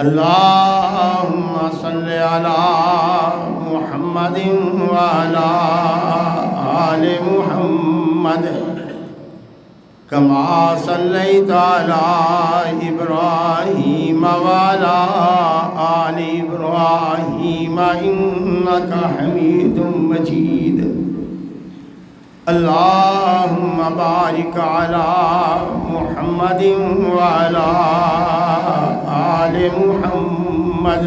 اللهم صل على محمد وعلى آل محمد كما صليت على إبراهيم وعلى آل إبراهيم إنك حميد مجيد اللهم بارك على محمد وعلى آل محمد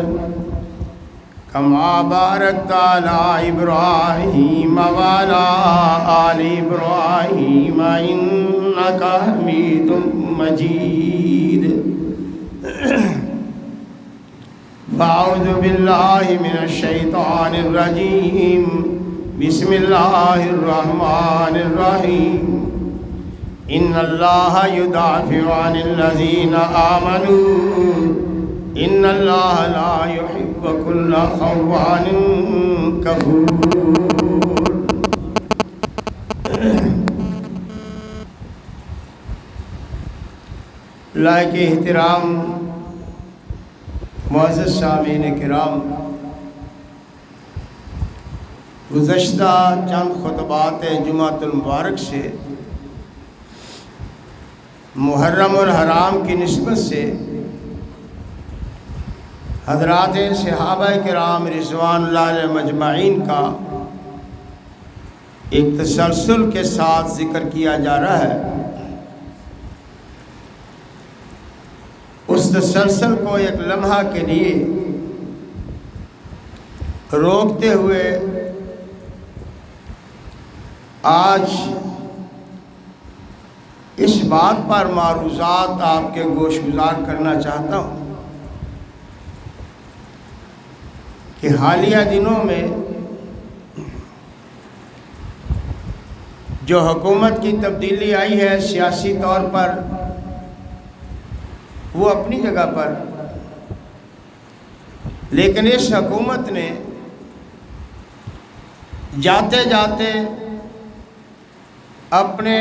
كما باركت على إبراهيم وعلى آل إبراهيم إنك حميد مجيد أعوذ بالله من الشيطان الرجيم بسم الله الرحمن الرحيم إن الله يدافع عن الذين آمنوا إن الله لا يحب كل خوان كفور لائق احترام معزز سامعین کرام، گزشتہ چند خطبات جمعۃ المبارک سے محرم الحرام کی نسبت سے حضرات صحابہ کرام رضوان اللہ علیہ مجمعین کا ایک تسلسل کے ساتھ ذکر کیا جا رہا ہے۔ اس تسلسل کو ایک لمحہ کے لیے روکتے ہوئے آج اس بات پر معروضات آپ کے گوش گزار کرنا چاہتا ہوں کہ حالیہ دنوں میں جو حکومت کی تبدیلی آئی ہے سیاسی طور پر، وہ اپنی جگہ پر، لیکن اس حکومت نے جاتے جاتے اپنے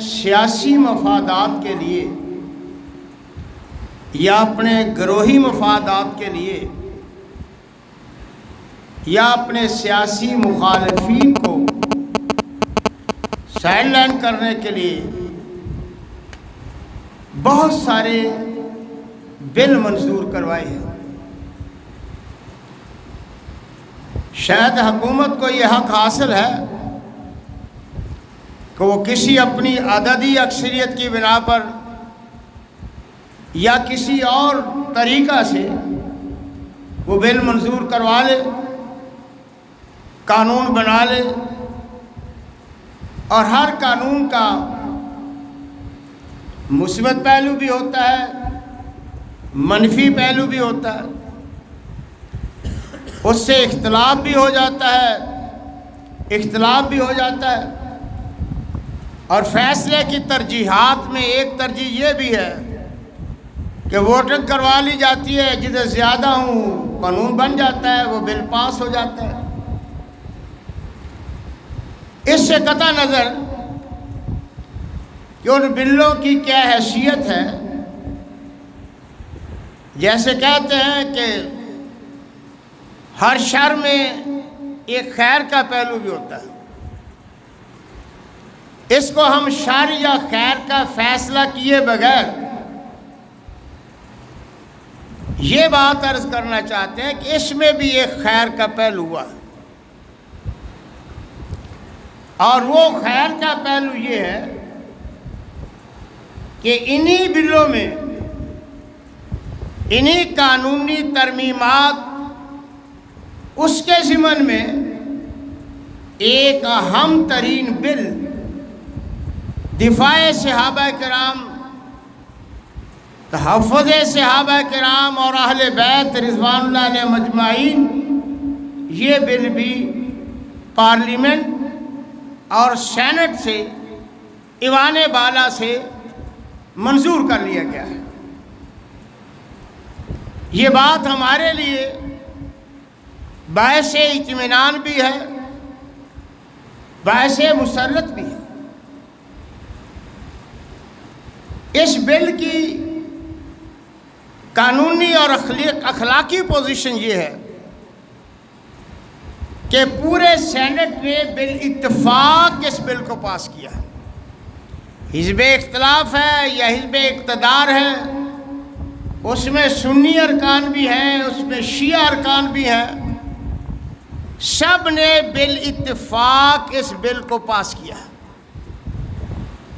سیاسی مفادات کے لیے یا اپنے گروہی مفادات کے لیے یا اپنے سیاسی مخالفین کو سائیڈ لائن کرنے کے لیے بہت سارے بل منظور کروائے ہیں۔ شاید حکومت کو یہ حق حاصل ہے کہ وہ کسی اپنی عددی اکثریت کی بنا پر یا کسی اور طریقہ سے وہ بل منظور کروا لے، قانون بنا لے، اور ہر قانون کا مثبت پہلو بھی ہوتا ہے، منفی پہلو بھی ہوتا ہے، اس سے اختلاف بھی ہو جاتا ہے، اختلاف بھی ہو جاتا ہے، اور فیصلے کی ترجیحات میں ایک ترجیح یہ بھی ہے کہ ووٹنگ کروا لی جاتی ہے، جتنے زیادہ ہوں قانون بن جاتا ہے، وہ بل پاس ہو جاتا ہے۔ اس سے قطع نظر کہ ان بلوں کی کیا حیثیت ہے، جیسے کہتے ہیں کہ ہر شر میں ایک خیر کا پہلو بھی ہوتا ہے، اس کو ہم شر یا خیر کا فیصلہ کیے بغیر یہ بات عرض کرنا چاہتے ہیں کہ اس میں بھی ایک خیر کا پہلو ہوا ہے، اور وہ خیر کا پہلو یہ ہے کہ انہی بلوں میں، انہی قانونی ترمیمات، اس کے ضمن میں ایک اہم ترین بل دفاع صحابہ کرام، تحفظ صحابہ کرام اور اہل بیت رضوان اللہ علیہ مجمعین، یہ بل بھی پارلیمنٹ اور سینٹ سے، ایوان بالا سے منظور کر لیا گیا ہے۔ یہ بات ہمارے لیے باعث اطمینان بھی ہے، باعث مسرت بھی ہے۔ اس بل کی قانونی اور اخلاقی پوزیشن یہ ہے کہ پورے سینٹ نے بالاتفاق اس بل کو پاس کیا ہے۔ حزب اختلاف ہے یا حزب اقتدار ہے، اس میں سنی ارکان بھی ہیں، اس میں شیعہ ارکان بھی ہیں، سب نے بالاتفاق اس بل کو پاس کیا ہے،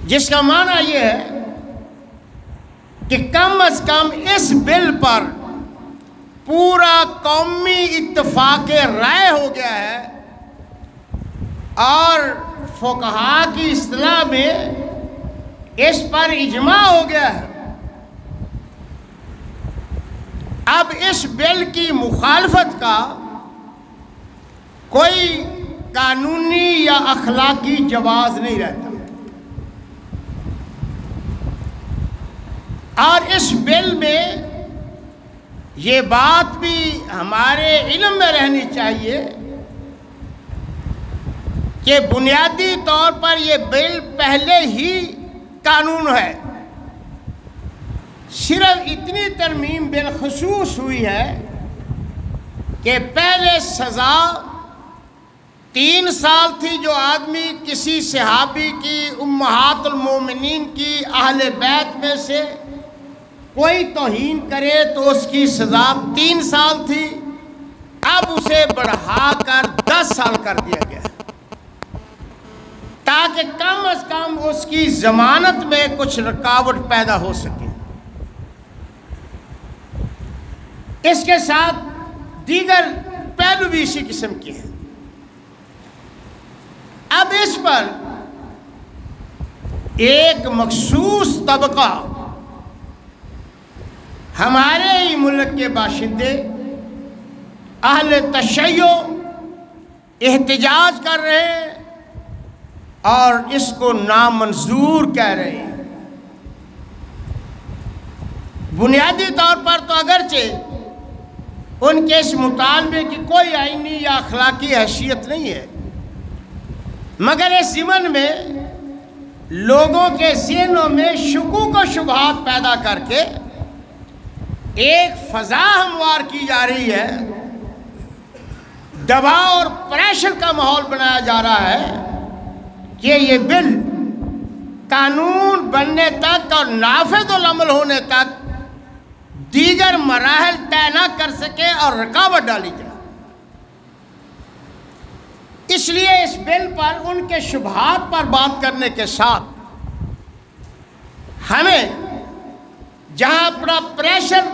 جس کا معنی یہ ہے کہ کم از کم اس بل پر پورا قومی اتفاق رائے ہو گیا ہے، اور فقہا کی اصطلاح میں اس پر اجماع ہو گیا ہے۔ اب اس بل کی مخالفت کا کوئی قانونی یا اخلاقی جواز نہیں رہتا، اور اس بل میں یہ بات بھی ہمارے علم میں رہنی چاہیے کہ بنیادی طور پر یہ بل پہلے ہی قانون ہے، صرف اتنی ترمیم بالخصوص ہوئی ہے کہ پہلے سزا 3 سال تھی، جو آدمی کسی صحابی کی، امہات المومنین کی، اہل بیت میں سے کوئی توہین کرے تو اس کی سزا 3 سال تھی، اب اسے بڑھا کر 10 سال کر دیا گیا تاکہ کم از کم اس کی ضمانت میں کچھ رکاوٹ پیدا ہو سکے۔ اس کے ساتھ دیگر پہلو بھی اسی قسم کے ہیں۔ اب اس پر ایک مخصوص طبقہ ہمارے ہی ملک کے باشندے اہل تشیع احتجاج کر رہے ہیں اور اس کو نامنظور کہہ رہے ہیں۔ بنیادی طور پر تو اگرچہ ان کے اس مطالبے کی کوئی آئینی یا اخلاقی حیثیت نہیں ہے، مگر اس ضمن میں لوگوں کے ذہنوں میں شکوک و شبہات پیدا کر کے ایک فضا ہموار کی جا رہی ہے، دباؤ اور پریشر کا ماحول بنایا جا رہا ہے کہ یہ بل قانون بننے تک اور نافذ العمل ہونے تک دیگر مراحل طے نہ کر سکے اور رکاوٹ ڈالی جائے۔ اس لیے اس بل پر ان کے شبہات پر بات کرنے کے ساتھ ہمیں جہاں اپنا پریشر،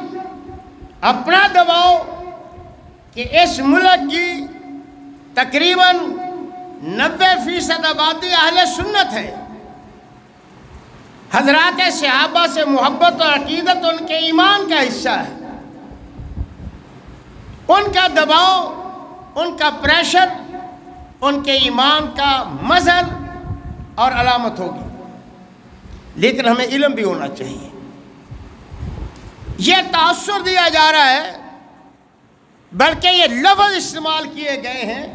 اپنا دباؤ کہ اس ملک کی تقریباً 90% آبادی اہل سنت ہے، حضرات صحابہ سے محبت اور عقیدت ان کے ایمان کا حصہ ہے، ان کا دباؤ، ان کا پریشر ان کے ایمان کا مظہر اور علامت ہوگی، لیکن ہمیں علم بھی ہونا چاہیے۔ یہ تاثر دیا جا رہا ہے، بلکہ یہ لفظ استعمال کیے گئے ہیں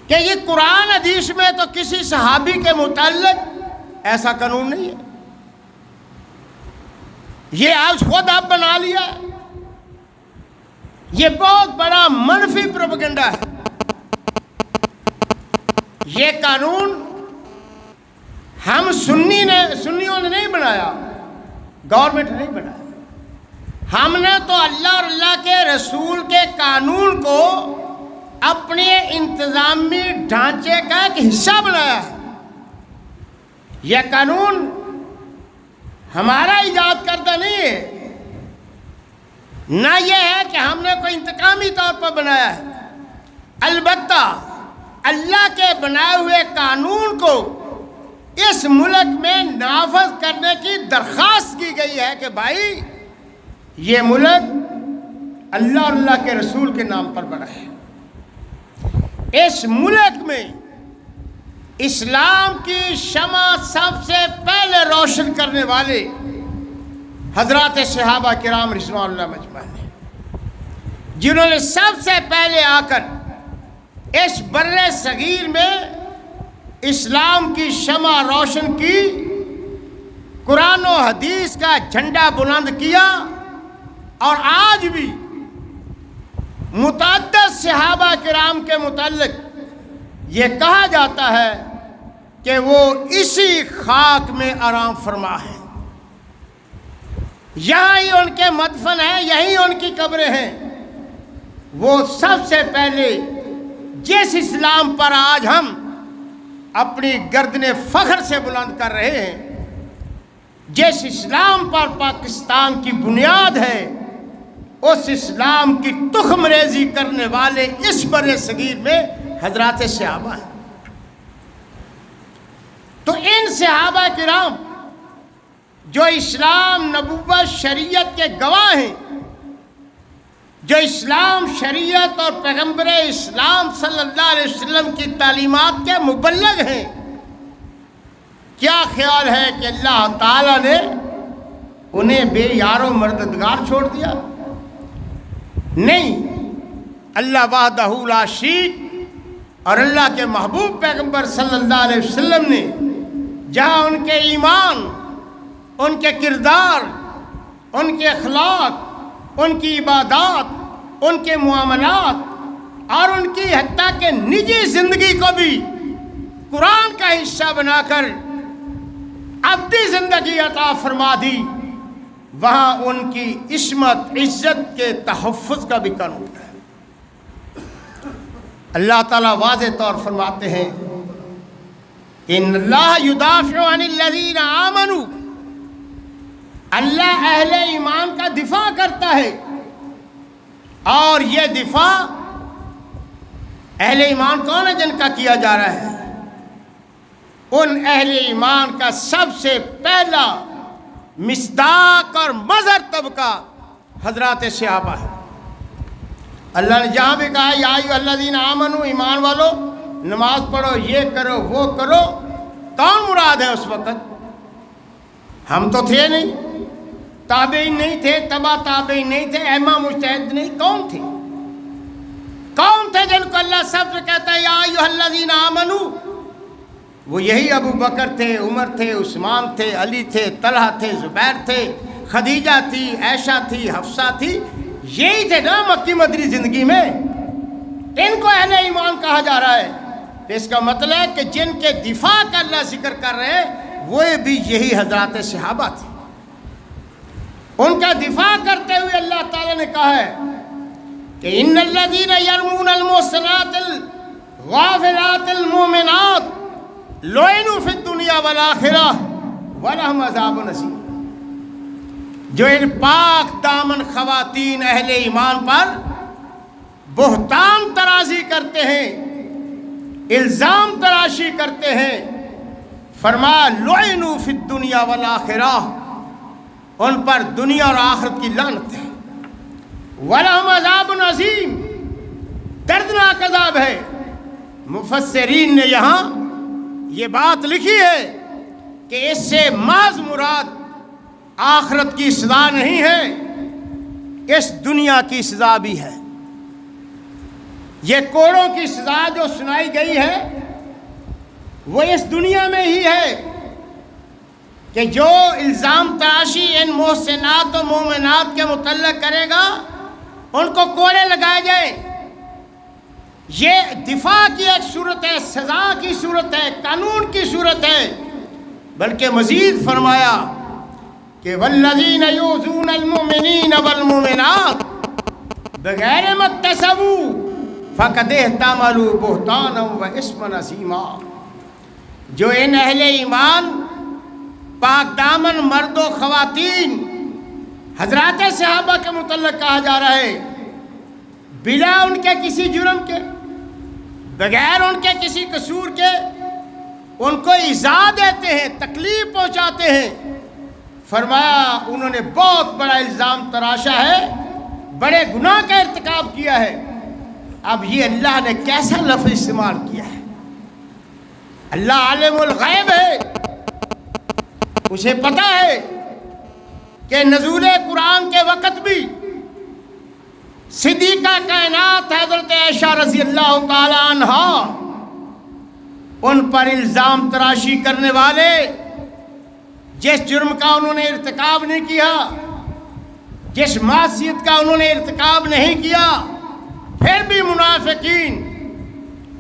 کہ یہ قرآن حدیث میں تو کسی صحابی کے متعلق ایسا قانون نہیں ہے، یہ آج خود آپ بنا لیا۔ یہ بہت بڑا منفی پروپیگنڈا ہے۔ یہ قانون ہم سنیوں نے نہیں بنایا، گورنمنٹ نے نہیں بنایا، ہم نے تو اللہ اور اللہ کے رسول کے قانون کو اپنے انتظامی ڈھانچے کا ایک حصہ بنایا ہے۔ یہ قانون ہمارا ایجاد کردہ نہیں ہے، نہ یہ ہے کہ ہم نے کوئی انتقامی طور پر بنایا ہے، البتہ اللہ کے بنائے ہوئے قانون کو اس ملک میں نافذ کرنے کی درخواست کی گئی ہے کہ بھائی یہ ملک اللہ اور اللہ کے رسول کے نام پر بنا ہے۔ اس ملک میں اسلام کی شمع سب سے پہلے روشن کرنے والے حضرات صحابہ کرام رضوان اللہ مجمعین ہیں، جنہوں نے سب سے پہلے آ کر اس بر صغیر میں اسلام کی شمع روشن کی قرآن و حدیث کا جھنڈا بلند کیا، اور آج بھی متعدد صحابہ کرام کے متعلق یہ کہا جاتا ہے کہ وہ اسی خاک میں آرام فرما ہے، یہاں ہی ان کے مدفن ہیں، یہیں ان کی قبریں ہیں۔ وہ سب سے پہلے جس اسلام پر آج ہم اپنی گردن فخر سے بلند کر رہے ہیں، جس اسلام پر پاکستان کی بنیاد ہے، اس اسلام کی تخم ریزی کرنے والے اس بر صغیر میں حضرات صحابہ ہیں۔ تو ان صحابہ کرام جو اسلام، نبوت، شریعت کے گواہ ہیں، جو اسلام، شریعت اور پیغمبر اسلام صلی اللہ علیہ وسلم کی تعلیمات کے مبلغ ہیں، کیا خیال ہے کہ اللہ تعالیٰ نے انہیں بے یار و مددگار چھوڑ دیا؟ نہیں، اللہ وحدہ لا شریک اور اللہ کے محبوب پیغمبر صلی اللہ علیہ وسلم نے جہاں ان کے ایمان، ان کے کردار، ان کے اخلاق، ان کی عبادات، ان کے معاملات اور ان کی حتیٰ کہ نجی زندگی کو بھی قرآن کا حصہ بنا کر ابدی زندگی عطا فرما دی، وہاں ان کی عصمت، عزت کے تحفظ کا بھی قانون ہے۔ اللہ تعالیٰ واضح طور فرماتے ہیں ان اللہ یدافع عن الذین آمنوا، اللہ اہل ایمان کا دفاع کرتا ہے، اور یہ دفاع اہل ایمان کون ہے جن کا کیا جا رہا ہے؟ ان اہل ایمان کا سب سے پہلا مصداق اور مظہر طبقہ حضرات صحابہ ہے۔ اللہ نے جہاں بھی کہا یا ایھا الذین آمنوا، ایمان والو نماز پڑھو، یہ کرو، وہ کرو، کون مراد ہے اس وقت؟ ہم تو تھے نہیں، تابعین نہیں تھے، تبع تابعین نہیں تھے، ائمہ مجتہد نہیں، کون تھے؟ کون تھے جن کو اللہ سب سے کہتا ہے یا ایھا الذین آمنوا؟ وہ یہی ابو بکر تھے، عمر تھے، عثمان تھے، علی تھے، طلحہ تھے، زبیر تھے، خدیجہ تھی، عائشہ تھی، حفصہ تھی، یہی تھے نا مکی مدنی زندگی میں۔ ان کو اہل ایمان کہا جا رہا ہے، تو اس کا مطلب ہے کہ جن کے دفاع کا اللہ ذکر کر رہے ہیں وہ بھی یہی حضرات صحابہ تھے۔ ان کا دفاع کرتے ہوئے اللہ تعالیٰ نے کہا ہے کہ ان الذین یرمون المحصنات الغافلات المؤمنات لعنوا فی الدنیا والآخرہ ولہم عذاب عظیم۔ جو ان پاک دامن خواتین اہل ایمان پر بہتان ترازی کرتے ہیں، الزام تراشی کرتے ہیں، فرمایا لعنوا فی الدنیا والآخرہ، ان پر دنیا اور آخرت کی لعنت ہے، وَلَهُمْ عَذَابٌ عَظِيمٌ، دردناک عذاب ہے۔ مفسرین نے یہاں یہ بات لکھی ہے کہ اس سے محض مراد آخرت کی سزا نہیں ہے، اس دنیا کی سزا بھی ہے۔ یہ کوڑوں کی سزا جو سنائی گئی ہے وہ اس دنیا میں ہی ہے کہ جو الزام تراشی ان محسنات و مومنات کے متعلق کرے گا ان کو کوڑے لگائے جائیں۔ یہ دفاع کی ایک صورت ہے، سزا کی صورت ہے، قانون کی صورت ہے، بلکہ مزید فرمایا کہ والذین یؤذون المؤمنین والمؤمنات بغیر ما اکتسبوا فقد احتملوا بہتانا واثما عظیما۔ جو ان اہل ایمان پاک دامن مرد و خواتین حضرات صحابہ کے متعلق کہا جا رہا ہے، بلا ان کے کسی جرم کے، بغیر ان کے کسی قصور کے ان کو ایذا دیتے ہیں، تکلیف پہنچاتے ہیں۔ فرمایا انہوں نے بہت بڑا الزام تراشا ہے، بڑے گناہ کا ارتکاب کیا ہے۔ اب یہ اللہ نے کیسا لفظ استعمال کیا ہے؟ اللہ عالم الغیب ہے، اسے پتہ ہے کہ نزول قرآن کے وقت بھی صدیقہ کائنات حضرت عائشہ رضی اللہ تعالی عنہا ان پر الزام تراشی کرنے والے جس جرم کا انہوں نے ارتکاب نہیں کیا، جس معصیت کا انہوں نے ارتکاب نہیں کیا، پھر بھی منافقین،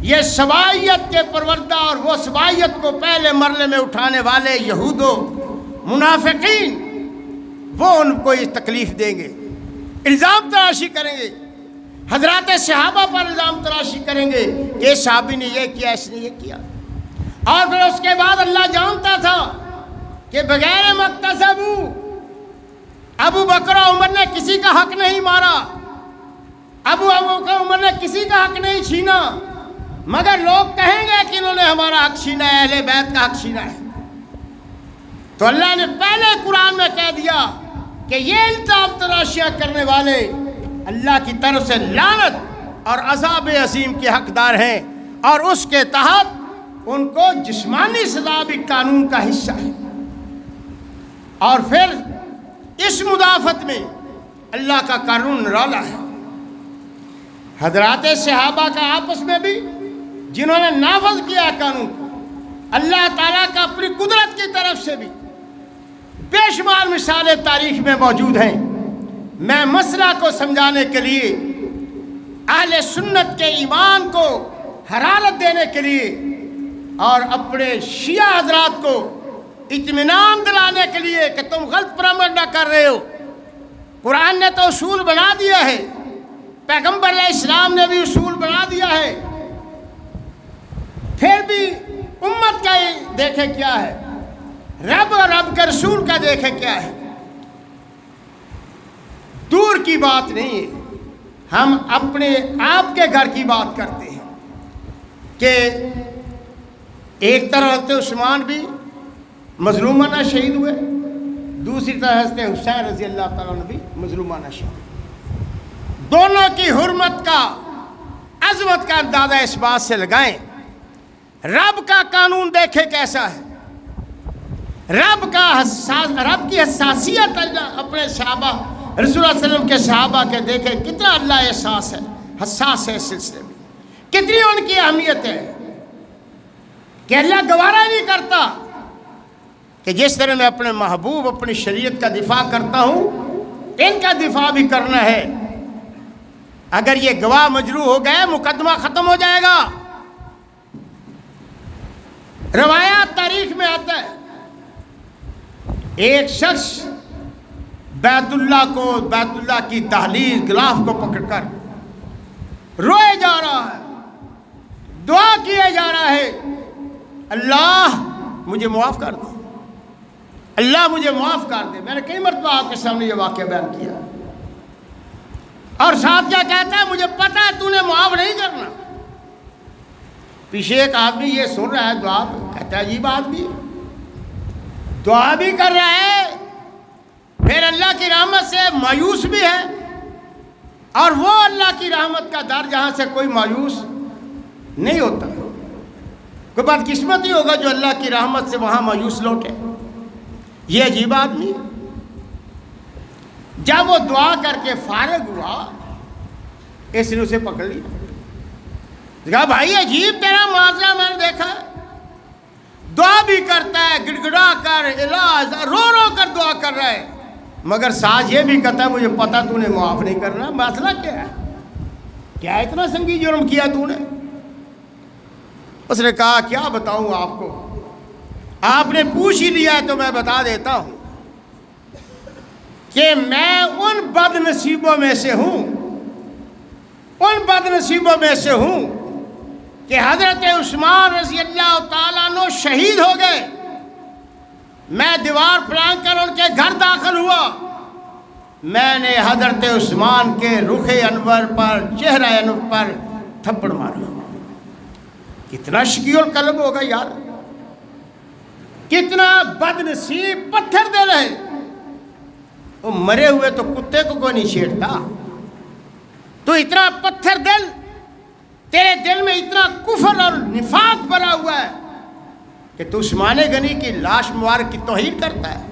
یہ سبائیت کے پروردہ اور وہ سبائیت کو پہلے مرحلے میں اٹھانے والے یہود و منافقین، وہ ان کو یہ تکلیف دیں گے، الزام تراشی کریں گے، حضرات صحابہ پر الزام تراشی کریں گے کہ اس صحابی نے یہ کیا، اس نے یہ کیا۔ اور پھر اس کے بعد اللہ جانتا تھا کہ بغیر مقتصب ابو بکر و عمر نے کسی کا حق نہیں مارا، ابو بکر عمر نے کسی کا حق نہیں چھینا، مگر لوگ کہیں گے کہ انہوں نے ہمارا حق چھینا ہے، اہل بیت کا حق چھینا ہے۔ تو اللہ نے پہلے قرآن میں کہہ دیا کہ یہ الزام تراشیاں کرنے والے اللہ کی طرف سے لعنت اور عذاب عظیم کے حقدار ہیں، اور اس کے تحت ان کو جسمانی سزا بھی قانون کا حصہ ہے۔ اور پھر اس مدافعت میں اللہ کا قانون نرالا ہے۔ حضرات صحابہ کا آپس میں بھی جنہوں نے نافذ کیا قانون کو، اللہ تعالیٰ کا اپنی قدرت کی طرف سے بھی بے شمار مثالیں تاریخ میں موجود ہیں۔ میں مسئلہ کو سمجھانے کے لیے، اہل سنت کے ایمان کو حرارت دینے کے لیے اور اپنے شیعہ حضرات کو اطمینان دلانے کے لیے کہ تم غلط پرامد نہ کر رہے ہو، قرآن نے تو اصول بنا دیا ہے، پیغمبر علیہ السلام نے بھی اصول بنا دیا ہے، پھر بھی امت کا دیکھے کیا ہے، رب اور رب کے رسول کا دیکھے کیا ہے۔ دور کی بات نہیں ہے، ہم اپنے آپ کے گھر کی بات کرتے ہیں کہ ایک طرف حضرت عثمان بھی مظلومانہ شہید ہوئے، دوسری طرف حضرت حسین رضی اللہ تعالیٰ عنہ بھی مظلومانہ شہید۔ دونوں کی حرمت کا، عظمت کا اندازہ اس بات سے لگائیں، رب کا قانون دیکھے کیسا ہے، رب کی حساسیت اپنے صحابہ رسول اللہ علیہ وسلم کے صحابہ کے دیکھے کتنا اللہ احساس ہے، حساس ہے اس سلسلے میں، کتنی ان کی اہمیت ہے کہ اللہ گوارا نہیں کرتا کہ جس طرح میں اپنے محبوب، اپنی شریعت کا دفاع کرتا ہوں، ان کا دفاع بھی کرنا ہے۔ اگر یہ گواہ مجروح ہو گئے، مقدمہ ختم ہو جائے گا۔ روایات تاریخ میں آتا ہے، ایک شخص بیت اللہ کی دہلیز غلاف کو پکڑ کر روئے جا رہا ہے، دعا کیے جا رہا ہے، اللہ مجھے معاف کر دے، اللہ مجھے معاف کر دے۔ میں نے کئی مرتبہ آپ کے سامنے یہ واقعہ بیان کیا، اور ساتھ کیا کہتا ہے، مجھے پتا ہے تو نے معاف نہیں کرنا۔ پیچھے ایک آدمی یہ سن رہا ہے دعا، کہتا ہے عجیب آدمی، دعا بھی کر رہا ہے، پھر اللہ کی رحمت سے مایوس بھی ہے، اور وہ اللہ کی رحمت کا در جہاں سے کوئی مایوس نہیں ہوتا، کوئی بدقسمت ہی ہوگا جو اللہ کی رحمت سے وہاں مایوس لوٹے۔ یہ عجیب آدمی، جب وہ دعا کر کے فارغ ہوا، اس نے اسے پکڑ لیا، کہا بھائی عجیب تیرا معاوضہ میں نے دیکھا ہے، دعا بھی کرتا ہے، گڑ گڑا کر، علاج رو رو کر دعا کر رہا ہے، مگر ساتھ یہ بھی کہتا ہے مجھے پتا تو نے معاف نہیں کرنا۔ مسئلہ کیا ہے، کیا اتنا سنگین جرم کیا تو نے؟ اس نے کہا کیا بتاؤں آپ کو، آپ نے پوچھ ہی لیا ہے تو میں بتا دیتا ہوں کہ میں ان بد نصیبوں میں سے ہوں، ان بد نصیبوں میں سے ہوں کہ حضرت عثمان رضی اللہ تعالیٰ عنہ شہید ہو گئے، میں دیوار پھلانگ کر ان کے گھر داخل ہوا، میں نے حضرت عثمان کے رخ انور پر، چہرہ انور پر تھپڑ مارا۔ کتنا شقی القلب ہوگا یار، کتنا بد نصیب پتھر دے رہے، وہ مرے ہوئے تو کتے کو کوئی نہیں چھیڑتا، تو اتنا پتھر دل، تیرے دل میں اتنا کفر اور نفاق بھرا ہوا ہے کہ تو عثمان غنی کی لاش مبارک کی توہین کرتا ہے۔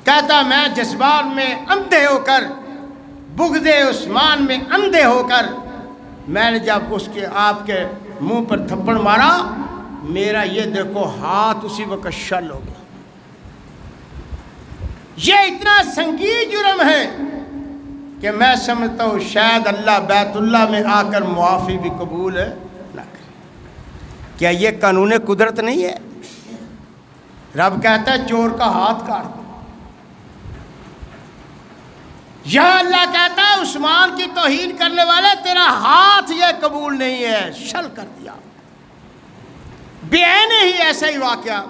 کہتا میں جذبات میں اندھے ہو کر، بغض عثمان میں اندھے ہو کر، میں نے جب اس کے آپ کے منہ پر تھپڑ مارا، میرا یہ دیکھو ہاتھ اسی وقت شل ہو گیا، یہ اتنا سنگین جرم ہے کہ میں سمجھتا ہوں شاید اللہ بیت اللہ میں آ کر معافی بھی قبول نہ کرے۔ کیا یہ قانون قدرت نہیں ہے؟ رب کہتا ہے چور کا ہاتھ کاٹ دو، یہاں اللہ کہتا ہے عثمان کی توہین کرنے والے تیرا ہاتھ یہ قبول نہیں ہے، شل کر دیا۔ بعین ہی ایسا ہی واقعہ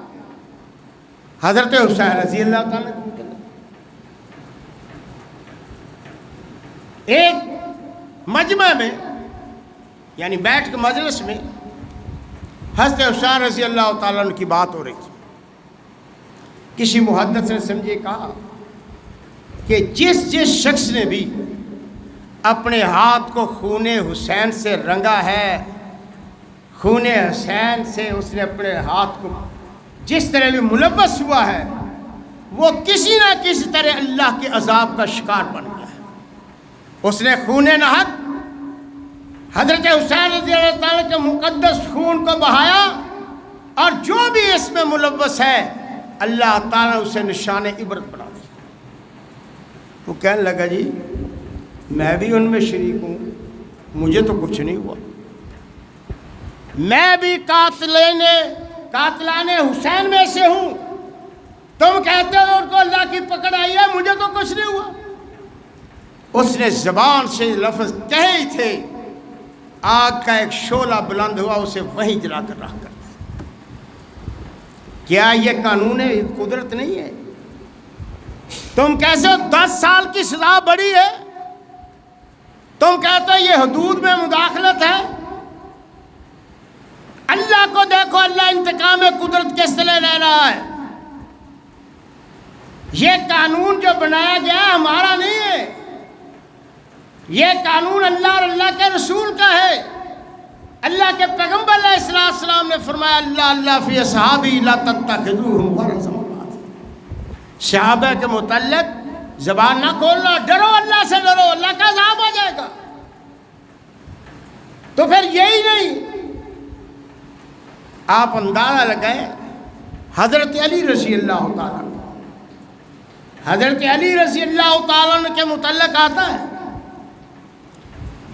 حضرت حسین رضی اللہ تعالیٰ عنہ، ایک مجمع میں یعنی بیٹھ کے مجلس میں حضرت حسین رضی اللہ تعالیٰ عنہ کی بات ہو رہی تھی۔ کسی محدث نے سمجھے کہا کہ جس شخص نے بھی اپنے ہاتھ کو خون حسین سے رنگا ہے، خون حسین سے اس نے اپنے ہاتھ کو جس طرح بھی ملوث ہوا ہے، وہ کسی نہ کسی طرح اللہ کے عذاب کا شکار بن گیا ہے۔ اس نے خون نہد حضرت حسین رضی اللہ تعالیٰ کے مقدس خون کو بہایا، اور جو بھی اس میں ملوث ہے اللہ تعالیٰ نے اسے نشان عبرت بنا دیا۔ وہ کہنے لگا جی میں بھی ان میں شریک ہوں، مجھے تو کچھ نہیں ہوا، میں بھی قاتلان حسین میں سے ہوں، تم کہتے ہو ان کو اللہ کی پکڑ آئی ہے، مجھے تو کچھ نہیں ہوا۔ اس نے زبان سے لفظ کہے ہی تھے، آگ کا ایک شعلہ بلند ہوا، اسے وہیں جلا کر رکھ کر دیا۔ کیا یہ قانون قدرت نہیں ہے؟ تم کیسے 10 سال کی سزا بڑی ہے، تم کہتے ہو یہ حدود میں مداخلت ہے۔ اللہ کو دیکھو، اللہ انتقام قدرت کس طرح لے رہا ہے۔ یہ قانون جو بنایا گیا ہے ہمارا نہیں ہے، یہ قانون اللہ اور اللہ کے رسول کا ہے۔ اللہ کے پیغمبر علیہ السلام نے فرمایا اللہ فی اصحابی لا تتخذوہم غرضا، صحابہ کے متعلق زبان نہ کھولنا، ڈرو اللہ سے، ڈرو اللہ کا عذاب آ جائے گا۔ تو پھر یہی نہیں، آپ اندازہ لگائیں حضرت علی رضی اللہ تعالیٰ عنہ، حضرت علی رضی اللہ تعالیٰ عنہ کے متعلق آتا ہے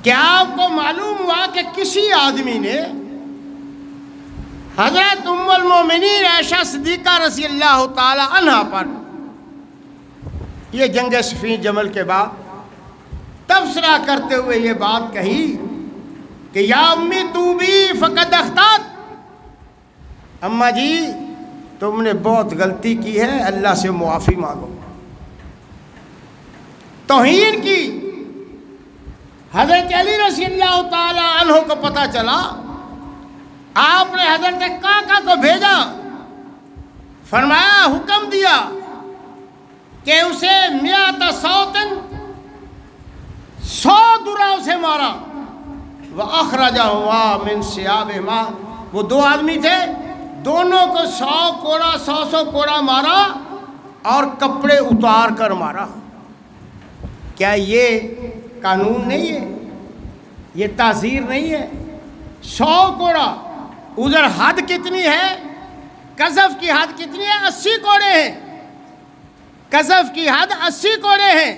کہ آپ کو معلوم ہوا کہ کسی آدمی نے حضرت ام المومنین عائشہ صدیقہ رضی اللہ تعالی عنہ پر یہ جنگ صفین جمل کے بعد تبصرہ کرتے ہوئے یہ بات کہی کہ یا امی توبی فقد اخطأت، اماں جی تم نے بہت غلطی کی ہے، اللہ سے معافی مانگو۔ توہین کی۔ حضرت علی رضی اللہ تعالی عنہ کو پتہ چلا، آپ نے حضرت قعقاع کو بھیجا، فرمایا حکم دیا کہ اسے 100 صوتن 100 درہ اسے مارا، وَأَخْرَجَهُمَا مِنْ ثِيَابِهِمَا، وہ 2 آدمی تھے، دونوں کو 100 کوڑا 100 کوڑا مارا اور کپڑے اتار کر مارا۔ کیا یہ قانون نہیں ہے؟ یہ تعزیر نہیں ہے؟ 100 کوڑا، ادھر حد کتنی ہے؟ قذف کی حد کتنی ہے؟ 80 کوڑے ہیں، قذف کی حد 80 کوڑے ہیں،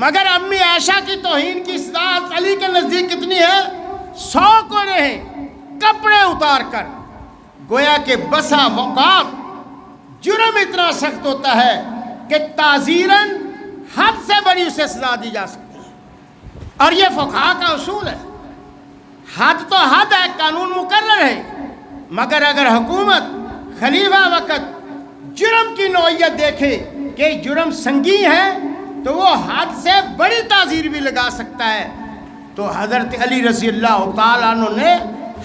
مگر امی عائشہ کی توہین کی سزا علی کے نزدیک کتنی ہے؟ 100 کوڑے ہیں، کپڑے اتار کر۔ گویا کہ بسا اوقات جرم اتنا سخت ہوتا ہے کہ تعزیراً حد سے بڑی اسے سزا دی جا سکتی ہے، اور یہ فقہا کا اصول ہے۔ حد تو حد ہے، قانون مقرر ہے، مگر اگر حکومت خلیفہ وقت جرم کی نوعیت دیکھے کہ جرم سنگین ہے تو وہ حد سے بڑی تعزیر بھی لگا سکتا ہے۔ تو حضرت علی رضی اللہ تعالیٰ عنہ نے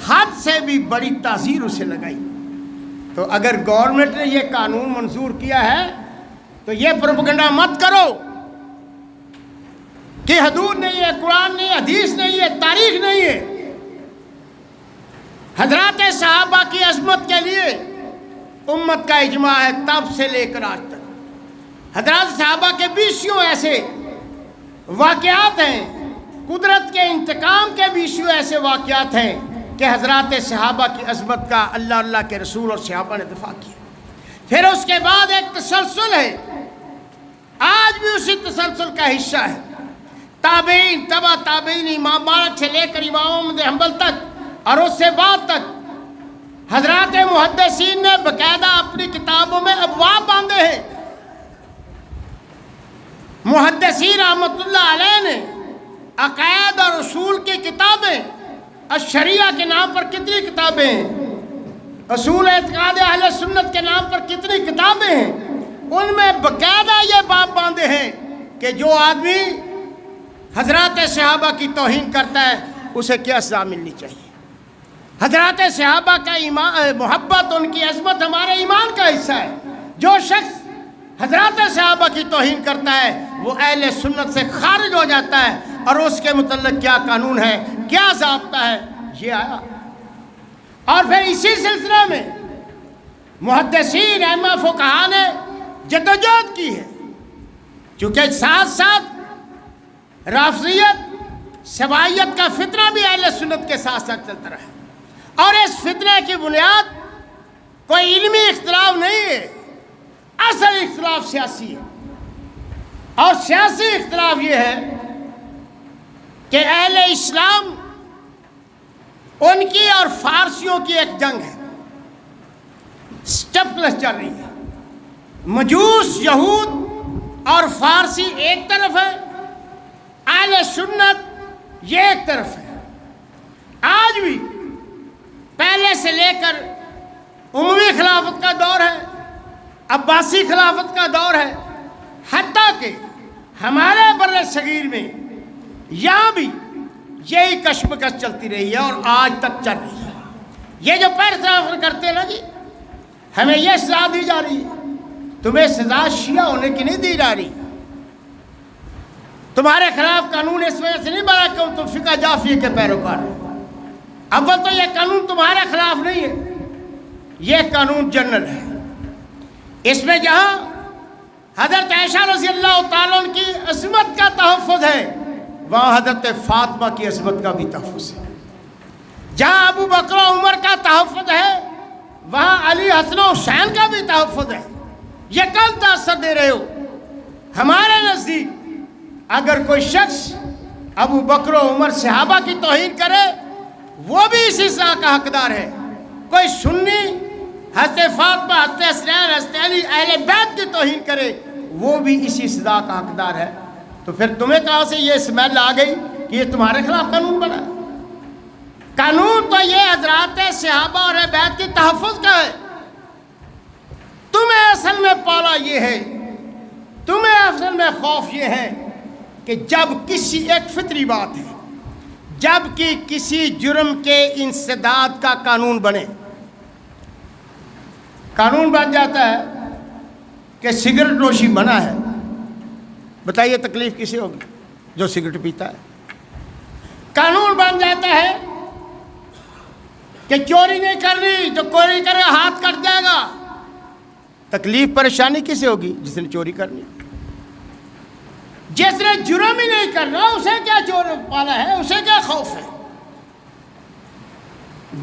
حد سے بھی بڑی تعزیر اسے لگائی۔ تو اگر گورنمنٹ نے یہ قانون منظور کیا ہے تو یہ پروپیگنڈا مت کرو کہ حدود نہیں ہے، قرآن نہیں ہے، حدیث نہیں ہے، تاریخ نہیں ہے۔ حضرات صحابہ کی عظمت کے لیے امت کا اجماع ہے، تب سے لے کر آج تک۔ حضرات صحابہ کے 20 ایسے واقعات ہیں، قدرت کے انتقام کے 20 ایسے واقعات ہیں کہ حضرات صحابہ کی عظمت کا اللہ کے رسول اور صحابہ نے دفاع کیا۔ پھر اس کے بعد ایک تسلسل ہے آج بھی اسی تسلسل کا حصہ ہے. تابعین، تبع تابعین، امام مالک سے لے کر امام احمد حنبل تک اور اس سے بعد تک حضرات محدثین نے باقاعدہ اپنی کتابوں میں ابواب باندھے ہیں. محدثین رحمۃ اللہ علیہ نے عقائد اور اصول کی کتابیں، الشریعہ کے نام پر کتنی کتابیں ہیں، اصول اعتقاد اہل سنت کے نام پر کتنی کتابیں ہیں، ان میں باقاعدہ یہ باب باندھے ہیں کہ جو آدمی حضرات صحابہ کی توہین کرتا ہے اسے کیا سزا ملنی چاہیے. حضرات صحابہ کا محبت، ان کی عظمت ہمارے ایمان کا حصہ ہے. جو شخص حضرات صحابہ کی توہین کرتا ہے وہ اہل سنت سے خارج ہو جاتا ہے، اور اس کے متعلق کیا قانون ہے، کیا ضابطہ ہے، یہ آیا. اور پھر اسی سلسلے میں محدثین ائمہ فقہا نے جدوجہد کی ہے، چونکہ ساتھ ساتھ رافضیت سبائیت کا فتنہ بھی اہل سنت کے ساتھ ساتھ چلتا رہا، اور اس فتنہ کی بنیاد کوئی علمی اختلاف نہیں ہے، اصل اختلاف سیاسی ہے. اور سیاسی اختلاف یہ ہے کہ اہل اسلام ان کی اور فارسیوں کی ایک جنگ ہے، اسٹیپلس چل رہی ہے. مجوس، یہود اور فارسی ایک طرف ہے، اہل سنت یہ ایک طرف ہے. آج بھی پہلے سے لے کر اموی خلافت کا دور ہے، عباسی خلافت کا دور ہے، حتیٰ کہ ہمارے بر صغیر میں یہاں بھی یہی کشمکش چلتی رہی ہے اور آج تک چل رہی ہے. یہ جو پیر ترافر کرتے نا جی، ہمیں یہ سزا دی جا رہی ہے، تمہیں سزا شیعہ ہونے کی نہیں دی جا رہی. تمہارے خلاف قانون اس وجہ سے نہیں بنا کہ تم فقہ جعفری کے پیروکار ہو. اول تو یہ قانون تمہارے خلاف نہیں ہے، یہ قانون جنرل ہے. اس میں جہاں حضرت عائشہ رضی اللہ تعالیٰ عنہ کی عصمت کا تحفظ ہے، وہاں حضرت فاطمہ کی عصمت کا بھی تحفظ ہے. جہاں ابو بکر و عمر کا تحفظ ہے، وہاں علی، حسن و حسین کا بھی تحفظ ہے. یہ کل تاثر دے رہے ہو. ہمارے نزدیک اگر کوئی شخص ابو بکر و عمر صحابہ کی توہین کرے وہ بھی اسی سزا کا حقدار ہے. کوئی سنی حضرت فاطمہ، حضرت حسین، حضرت علی، اہل بیت کی توہین کرے وہ بھی اسی سزا کا حقدار ہے. تو پھر تمہیں کہاں سے یہ سمیل آ گئی کہ یہ تمہارے خلاف قانون بنا؟ قانون تو یہ حضرات صحابہ اور اہل بیت کی تحفظ کا ہے. تمہیں اصل میں پالا یہ ہے، تمہیں اصل میں خوف یہ ہے کہ جب کسی، ایک فطری بات ہے، جب کہ کسی جرم کے انسداد کا قانون بنے، قانون بن جاتا ہے کہ سگریٹ نوشی منع ہے، بتائیے تکلیف کسے ہوگی؟ جو سگریٹ پیتا ہے. قانون بن جاتا ہے کہ چوری نہیں کرنی، جو چوری کرے ہاتھ کٹ جائے گا، تکلیف پریشانی کسے ہوگی؟ جس نے چوری کرنی. جس نے جرم ہی نہیں کرنا اسے کیا چور پالا ہے، اسے کیا خوف ہے؟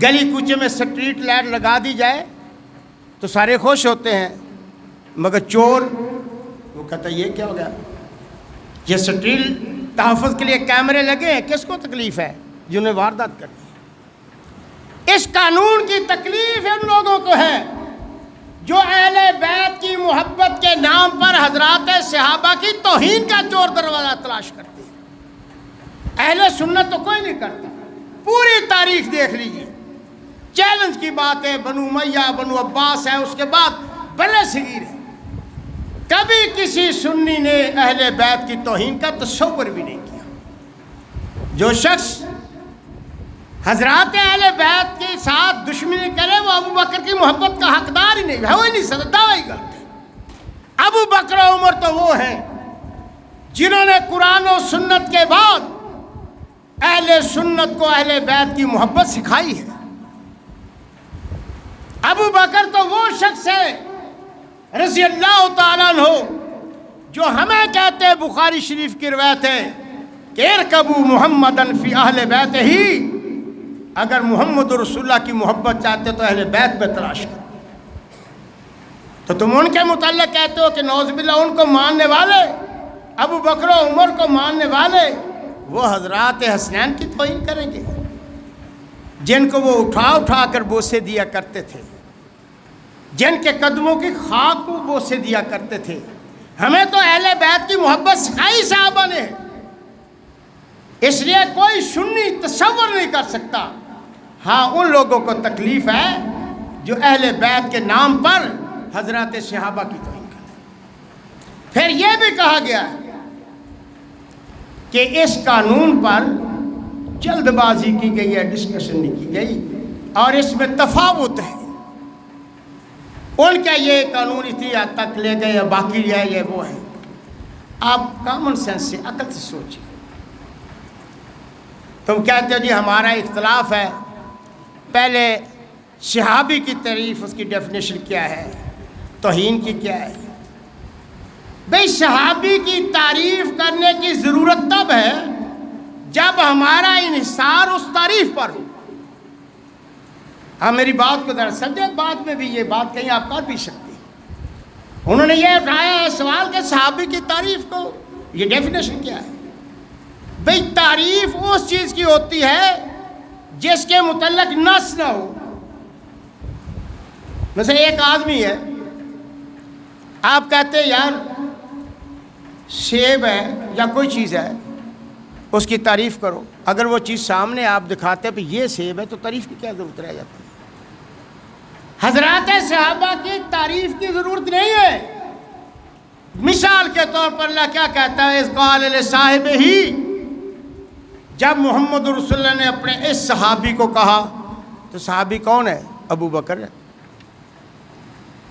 گلی کوچے میں سٹریٹ لائٹ لگا دی جائے تو سارے خوش ہوتے ہیں، مگر چور وہ کہتا ہے یہ کیا ہو گیا؟ یہ سٹریٹ تحفظ کے لیے کیمرے لگے ہیں، کس کو تکلیف ہے؟ جنہیں واردات کرنی ہے. اس قانون کی تکلیف ان لوگوں کو ہے جو اہل بیت کی محبت کے نام پر حضرات صحابہ کی توہین کا چور دروازہ تلاش کرتے ہیں. اہل سنت تو کوئی نہیں کرتا. پوری تاریخ دیکھ لیجیے، چیلنج کی بات ہے، بنو امیہ، بنو عباس ہے، اس کے بعد بر صغیر ہے. کبھی کسی سنی نے اہل بیت کی توہین کا تصور بھی نہیں کیا. جو شخص حضرات اہل بیت کے ساتھ دشمنی کرے وہ ابو بکر کی محبت کا حقدار ہی نہیں ہے، وہ ہی نہیں سکتا، دعویٰ ہی غلط ہے. ابو بکر و عمر تو وہ ہیں جنہوں نے قرآن و سنت کے بعد اہل سنت کو اہل بیت کی محبت سکھائی ہے. ابو بکر تو وہ شخص ہے رضی اللہ تعالیٰ عنہ جو ہمیں کہتے ہیں، بخاری شریف کی روایت ہے کہ ارکبوا محمدً فی اہل بیتہ، اگر محمد رسول اللہ کی محبت چاہتے تو اہل بیت میں تلاش کرو. تو تم ان کے متعلق کہتے ہو کہ نعوذ باللہ ان کو ماننے والے، ابو بکر و عمر کو ماننے والے وہ حضرات حسنین کی توہین کریں گے جن کو وہ اٹھا اٹھا کر بوسے دیا کرتے تھے، جن کے قدموں کی خاک کو بوسے دیا کرتے تھے۔ ہمیں تو اہل بیت کی محبت سکھائی صحابہ نے، اس لیے کوئی سنی تصور نہیں کر سکتا۔ ہاں ان لوگوں کو تکلیف ہے جو اہل بیت کے نام پر حضرات صحابہ کی توہین کرتے ہیں۔ پھر یہ بھی کہا گیا کہ اس قانون پر جلد بازی کی گئی ہے، ڈسکشن نہیں کی گئی، اور اس میں تفاوت ہے۔ ان کا یہ قانون اتنی حد تک لے گئے، باقی ہے یہ وہ ہے۔ آپ کامن سینس سے، عقل سے سوچیں۔ تم کہتے ہو جی ہمارا اختلاف ہے، پہلے صحابی کی تعریف، اس کی ڈیفینیشن کیا ہے، توہین کی کیا ہے؟ بھئی صحابی کی تعریف کرنے کی ضرورت تب ہے جب ہمارا انحصار اس تعریف پر ہو۔ میری بات کو ذرا سمجھیں، بعد میں بھی یہ بات کہیں آپ کر بھی سکتے ہیں۔ انہوں نے یہ اٹھایا ہے سوال کہ صحابی کی تعریف کو یہ ڈیفینیشن کیا ہے؟ بھئی تعریف اس چیز کی ہوتی ہے جس کے متعلق نص نہ ہو۔ مثلا ایک آدمی ہے، آپ کہتے ہیں یار سیب ہے یا کوئی چیز ہے، اس کی تعریف کرو۔ اگر وہ چیز سامنے آپ دکھاتے ہیں کہ یہ سیب ہے تو تعریف کی کیا ضرورت رہ جاتی ہے؟ حضرات صحابہ کی تعریف کی ضرورت نہیں ہے۔ مثال کے طور پر اللہ کیا کہتا ہے؟ اذ قال لصاحبہ ہی، جب محمد رسول اللہ نے اپنے اس صحابی کو کہا، تو صحابی کون ہے؟ ابو بکر ہے۔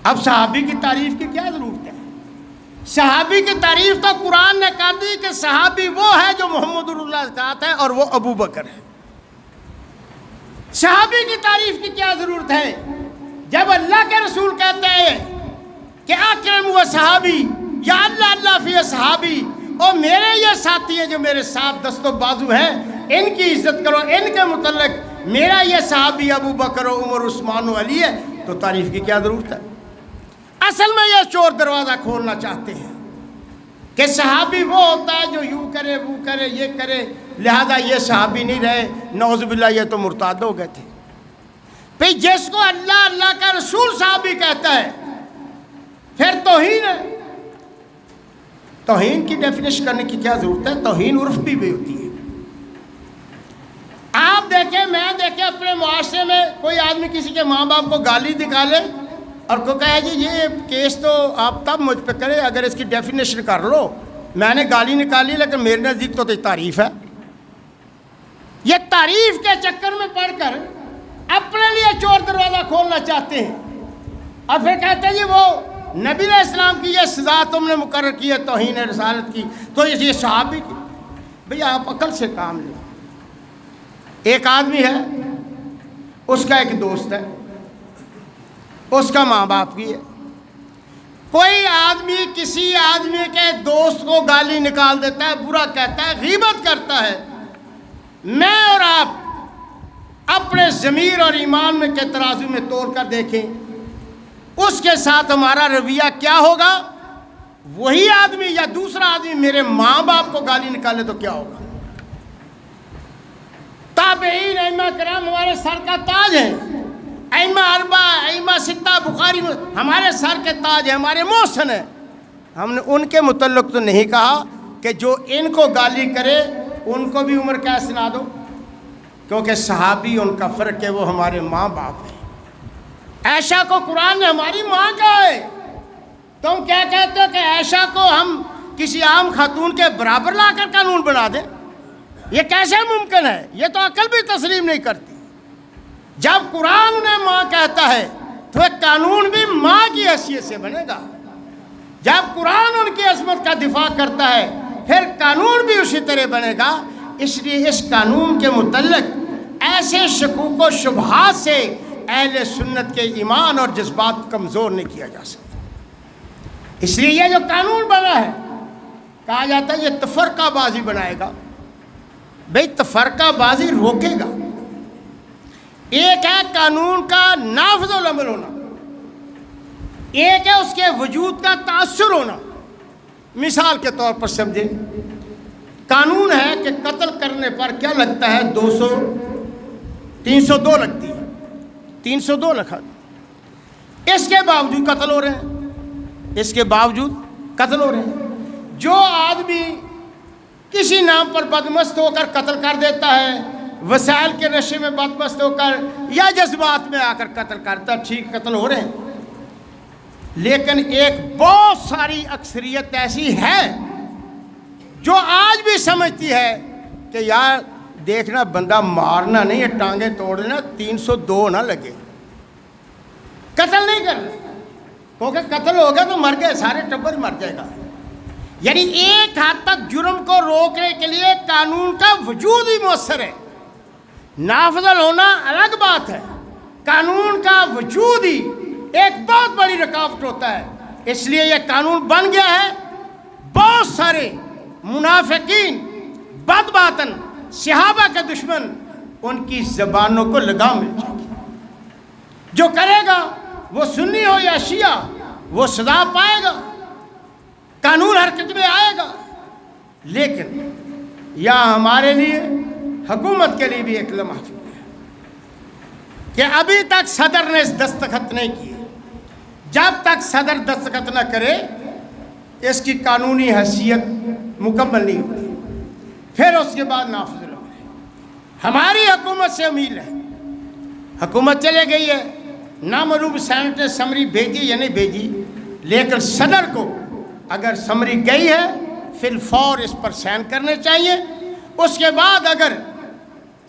اب صحابی کی تعریف کی کیا ضرورت ہے؟ صحابی کی تعریف تو قرآن نے کر دی کہ صحابی وہ ہے جو محمد رسول اللہ کہتا ہے، اور وہ ابو بکر ہے۔ صحابی کی تعریف کی کیا ضرورت ہے جب اللہ کے رسول کہتے ہیں کہ اکرم و صحابی، یا اللہ اللہ فی صحابی، اور میرے یہ ساتھی ہیں جو میرے ساتھ دست و بازو ہیں، ان کی عزت کرو، ان کے متعلق میرا یہ صحابی ابو بکر و عمر عثمان و علی ہے، تو تعریف کی کیا ضرورت ہے؟ اصل میں یہ چور دروازہ کھولنا چاہتے ہیں کہ صحابی وہ ہوتا ہے جو یوں کرے، وہ کرے، یہ کرے، لہذا یہ صحابی نہیں رہے، نعوذ باللہ یہ تو مرتد ہو گئے تھے۔ پھر جس کو اللہ اللہ کا رسول صحابی کہتا ہے پھر توہین ہے۔ توہین کی ڈیفینیشن کرنے کی کیا ضرورت ہے؟ توہین عرف بھی ہوتی ہے۔ آپ دیکھیں، میں دیکھیں اپنے معاشرے میں کوئی آدمی کسی کے ماں باپ کو گالی نکالے اور کو کہے جی یہ کیس تو آپ تب مجھ پہ کرے اگر اس کی ڈیفینیشن کر لو، میں نے گالی نکالی لیکن میرے نزدیک تو تعریف ہے۔ یہ تعریف کے چکر میں پڑھ کر اپنے لیے چور دروازہ کھولنا چاہتے ہیں، اور پھر کہتے ہیں جی وہ نبی علیہ السلام کی یہ سزا تم نے مقرر کی ہے توہین رسالت کی، تو یہ صحابی کی۔ بھئی آپ عقل سے کام لیں۔ ایک آدمی ہے، اس کا ایک دوست ہے، اس کا ماں باپ کی ہے۔ کوئی آدمی کسی آدمی کے دوست کو گالی نکال دیتا ہے، برا کہتا ہے، غیبت کرتا ہے، میں اور آپ اپنے ضمیر اور ایمان میں کے ترازو میں تول کر دیکھیں اس کے ساتھ ہمارا رویہ کیا ہوگا؟ وہی آدمی یا دوسرا آدمی میرے ماں باپ کو گالی نکالے تو کیا ہوگا؟ تابعین، ائمہ کرام ہمارے سر کا تاج ہیں، ائمہ اربعہ، ائمہ ستہ، بخاری ہمارے سر کے تاج ہیں، ہمارے محسن ہیں۔ ہم نے ان کے متعلق تو نہیں کہا کہ جو ان کو گالی کرے ان کو بھی عمر قید سنا دو، کیونکہ صحابی ان کا فرق ہے، وہ ہمارے ماں باپ ہیں۔ عائشہ کو قرآن نے ہماری ماں کہا ہے، تم کیا کہتے ہو کہ عائشہ کو ہم کسی عام خاتون کے برابر لا کر قانون بنا دیں؟ یہ کیسے ممکن ہے؟ یہ تو عقل بھی تسلیم نہیں کرتی۔ جب قرآن انہیں ماں کہتا ہے تو ایک قانون بھی ماں کی حیثیت سے بنے گا۔ جب قرآن ان کی عظمت کا دفاع کرتا ہے پھر قانون بھی اسی طرح بنے گا۔ اس لیے اس قانون کے متعلق ایسے شکوک و شبہات سے اہل سنت کے ایمان اور جذبات کو کمزور نہیں کیا جا سکتا۔ اس لیے یہ جو قانون بنا ہے، کہا جاتا ہے یہ تفرقہ بازی بنائے گا۔ بھئی تفرقہ بازی روکے گا۔ ایک ہے قانون کا نافذ العمل ہونا، ایک ہے اس کے وجود کا تاثر ہونا. مثال کے طور پر سمجھیں، قانون ہے کہ قتل کرنے پر کیا لگتا ہے؟ 302 لگتی ہے، 302 لکھا. اس کے باوجود قتل ہو رہے ہیں، اس کے باوجود قتل ہو رہے ہیں. جو آدمی کسی نام پر بدمست ہو کر قتل کر دیتا ہے، وسائل کے نشے میں بدمست ہو کر یا جذبات میں آ کر قتل کرتا، ٹھیک قتل ہو رہے ہیں. لیکن ایک بہت ساری اکثریت ایسی ہے جو آج بھی سمجھتی ہے کہ یار دیکھنا بندہ مارنا نہیں ہے، ٹانگیں توڑنا، 302 نہ لگے، قتل نہیں کرنا، کیونکہ قتل ہو گیا تو مر گئے، سارے ٹبر مر جائے گا. یعنی ایک حد تک جرم کو روکنے کے لیے قانون کا وجود ہی مؤثر ہے. نافذ ہونا الگ بات ہے، قانون کا وجود ہی ایک بہت بڑی رکاوٹ ہوتا ہے. اس لیے یہ قانون بن گیا ہے. بہت سارے منافقین، بدباطن صحابہ کے دشمن، ان کی زبانوں کو لگام مل جائے گی. جو کرے گا وہ سنی ہو یا شیعہ، وہ سزا پائے گا، قانون حرکت میں آئے گا. لیکن یہاں ہمارے لیے، حکومت کے لیے بھی ایک لمحہ ہے کہ ابھی تک صدر نے دستخط نہیں کیے. جب تک صدر دستخط نہ کرے اس کی قانونی حیثیت مکمل نہیں ہوتی، پھر اس کے بعد نافذ ہو. ہماری حکومت سے امید ہے، حکومت چلے گئی ہے، نامعلوم سینٹ نے سمری بھیجی یا نہیں بھیجی، لیکن صدر کو اگر سمری گئی ہے فی الفور اس پر سائن کرنے چاہیے. اس کے بعد اگر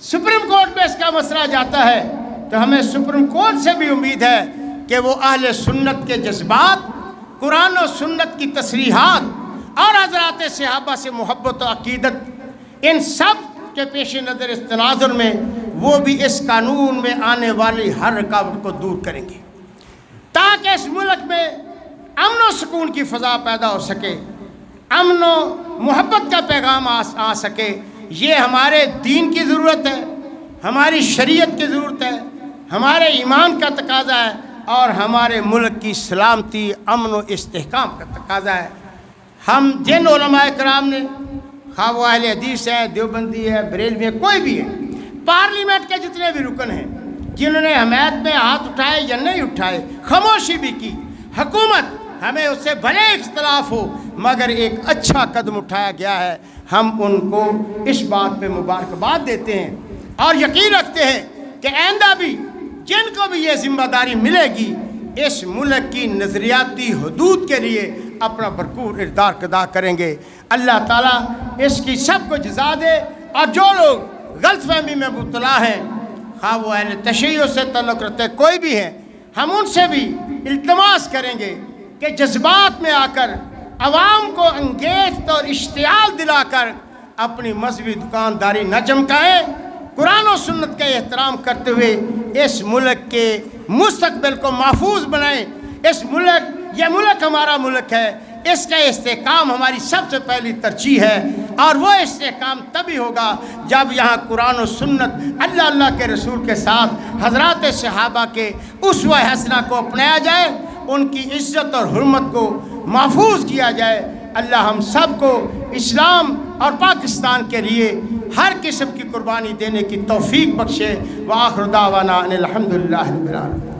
سپریم کورٹ میں اس کا مسئلہ جاتا ہے تو ہمیں سپریم کورٹ سے بھی امید ہے کہ وہ اہل سنت کے جذبات، قرآن و سنت کی تصریحات اور حضرات صحابہ سے محبت و عقیدت، ان سب کے پیش نظر اس تناظر میں وہ بھی اس قانون میں آنے والی ہر رکاوٹ کو دور کریں گے، تاکہ اس ملک میں امن و سکون کی فضا پیدا ہو سکے، امن و محبت کا پیغام آ سکے. یہ ہمارے دین کی ضرورت ہے، ہماری شریعت کی ضرورت ہے، ہمارے ایمان کا تقاضا ہے، اور ہمارے ملک کی سلامتی، امن و استحکام کا تقاضا ہے. ہم جن علماء کرام نے، خواہ وہ اہل حدیث ہے، دیوبندی ہے، بریلوی ہے، کوئی بھی ہے، پارلیمنٹ کے جتنے بھی رکن ہیں، جنہوں نے حمایت میں ہاتھ اٹھائے یا نہیں اٹھائے، خاموشی بھی کی، حکومت ہمیں اس سے بھلے اختلاف ہو مگر ایک اچھا قدم اٹھایا گیا ہے، ہم ان کو اس بات پہ مبارکباد دیتے ہیں اور یقین رکھتے ہیں کہ آئندہ بھی جن کو بھی یہ ذمہ داری ملے گی اس ملک کی نظریاتی حدود کے لیے اپنا بھرپور کردار ادا کریں گے. اللہ تعالیٰ اس کی سب کو جزا دے. اور جو لوگ غلط فہمی میں مبتلا ہیں، خواہ وہ اہل تشیع سے تعلق رکھتے کوئی بھی ہیں، ہم ان سے بھی التماس کریں گے کہ جذبات میں آ کر عوام کو انگیز اور اشتعال دلا کر اپنی مذہبی دکانداری نہ چمکائیں، قرآن و سنت کا احترام کرتے ہوئے اس ملک کے مستقبل کو محفوظ بنائیں. یہ ملک ہمارا ملک ہے، اس کا استحکام ہماری سب سے پہلی ترجیح ہے، اور وہ استحکام تبھی ہوگا جب یہاں قرآن و سنت، اللہ کے رسول کے ساتھ حضرات صحابہ کے اسوہ حسنہ کو اپنایا جائے، ان کی عزت اور حرمت کو محفوظ کیا جائے. اللہ ہم سب کو اسلام اور پاکستان کے لیے ہر قسم کی قربانی دینے کی توفیق بخشے. وآخر دعوانا ان الحمدللہ رب العالمین.